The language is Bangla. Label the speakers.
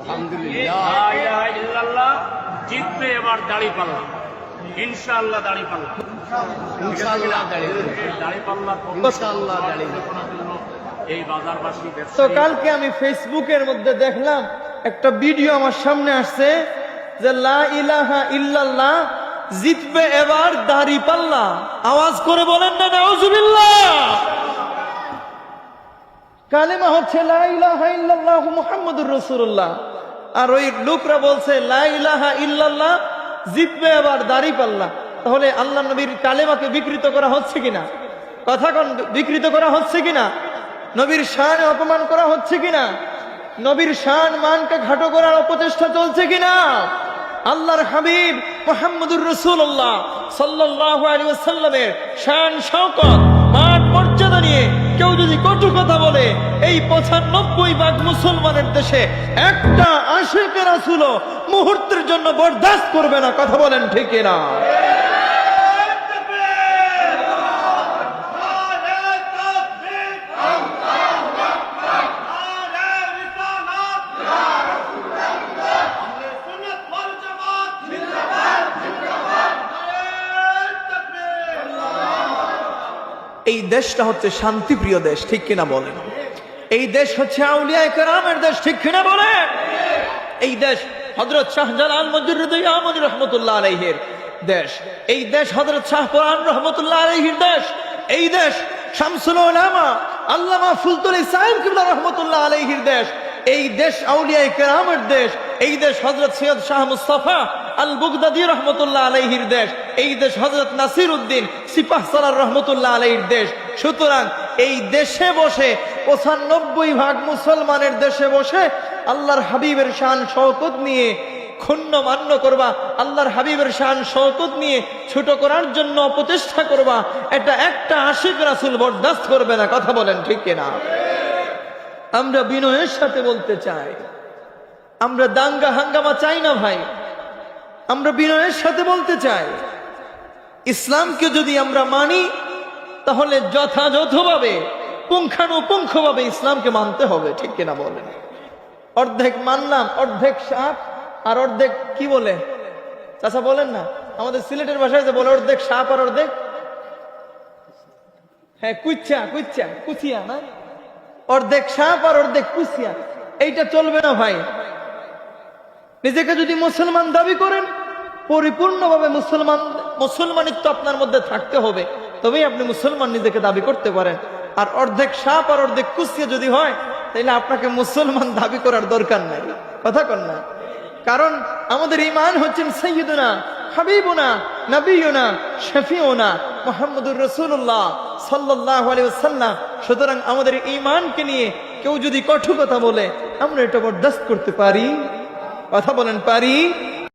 Speaker 1: আলহামদুলিল্লাহ, লা ইলাহা ইল্লাল্লাহ জিতবে এবার দাঁড়িপাল্লা, ইনশাআল্লাহ দাঁড়িপাল্লা,
Speaker 2: ইনশাআল্লাহ
Speaker 1: দাঁড়িপাল্লা
Speaker 2: ইনশাআল্লাহ
Speaker 1: এই বাজারবাসী
Speaker 3: তো কালকে আমি ফেসবুকের মধ্যে দেখলাম একটা ভিডিও আমার সামনে আসছে যে লা ইলাহা ইল্লাল্লাহ জিতবে এবার দাঁড়িপাল্লা। আওয়াজ করে বলেন না নাউজুবিল্লাহ। কালেমা হচ্ছে লা ইলাহা ইল্লাল্লাহু মুহাম্মাদুর রাসূলুল্লাহ, আর ওই লোকরা বলছে লা ইলাহা ইল্লাল্লাহ জিতবে এবার দাঁড়িপাল্লা। তাহলে আল্লাহ নবীর কালেমাকে বিকৃত করা হচ্ছে কিনা? কথা কোন বিকৃত করা হচ্ছে কিনা? নবীর শান অপমান করা হচ্ছে কিনা? নবীর শান মানকে ঘাটো করার অপচেষ্টা চলছে কিনা? আল্লাহর হাবিব মুহাম্মদুর রাসূলুল্লাহ সাল্লাল্লাহু আলাইহি ওয়াসাল্লামের শান শওকত মান মর্যাদা নিয়ে কেউ যদি কটু কথা বলে, এই ৯৫ ভাগ মুসলমানের দেশে একটা আশিকে রাসূল মুহূর্তের জন্য বরদাস্ত করবে না। কথা বলেন ঠিক কিনা? এই দেশটা হচ্ছে শান্তিপ্রিয় দেশ, ঠিক কিনা বলেন? এই দেশ হচ্ছে আউলিয়া কেরামের দেশ, ঠিক কিনা বলেন? এই দেশ হযরত শাহজালাল মজরুদ্দিন আহমদ রহমতুল্লাহ আলাইহির দেশ। এই দেশ হযরত শাহপুরান রহমতুল্লাহ আলাইহির দেশ। এই দেশ শামসুল উলামা আল্লামা ফুলতুলি সাহেব কিবলা রহমতুল্লাহ আলাইহির দেশ। এই দেশ আউলিয়া কেরামের দেশ। এই দেশ হযরত সৈয়দ শাহ মুস্তাফা আল বুগদাদি রহমতুল্লাহ আলাইহির দেশ। এই দেশ হযরত নাসির উদ্দিন সিপাহসালার রহমতুল্লাহ আলাইহির দেশ। সুতরাং এই দেশে বসে ৯৫ ভাগ মুসলমানের দেশে বসে আল্লাহর হাবিবের শান শওকত নিয়ে ক্ষুণ্ণ মান্য করবা, আল্লাহর হাবিবের শান শওকত নিয়ে ছোট করার জন্য অপচেষ্টা করবা, এটা একটা আশিক রাসূল বরদাস্ত করবে না। কথা বলেন ঠিক কিনা? আমরা বিনয়ের সাথে বলতে চাই, আমরা দাঙ্গা হাঙ্গামা চাই না ভাই, আমরা বিনয়ের সাথে বলতে চাই, ইসলামকে যদি আমরা মানি তাহলে যথাযথভাবে পুঙ্খানুপুঙ্খভাবে ইসলামকে মানতে হবে, ঠিক কিনা বলেন? অর্ধেক মানলাম, অর্ধেক সাপ আর অর্ধেক কি বলে চাচা বলেন না, আমাদের সিলেটের ভাষায় যে বলে অর্ধেক সাপ আর অর্ধেক হ্যাঁ কুচ্ছা কুচ্ছা কুচিয়া না, অর্ধেক সাপ আর অর্ধেক কুচিয়া, এইটা চলবে না ভাই। নিজেকে যদি মুসলমান দাবি করেন, পরিপূর্ণভাবে মুসলমানিত্ব আপনার মধ্যে থাকতে হবে, তবেই আপনি মুসলমান নিজেকে দাবি করতে পারেন। আর অর্ধেক সাপ আর অর্ধেক কুচিয়া যদি হয়, তাহলে আপনাকে মুসলমান দাবি করার দরকার নাই। কথা কন না? কারণ আমাদের ঈমান হচ্ছেন সাইয়্যিদুনা হাবিবুনা নবিয়ুনা শফিউনা মুহাম্মদুর রাসূলুল্লাহ সাল্লাল্লাহু আলাইহি ওয়াসাল্লাম। সুতরাং আমাদের ঈমানকে নিয়ে কেউ যদি কটু কথা বলে, আমরা এটা বরদাস্ত করতে পারি? কথা বলেন পারি?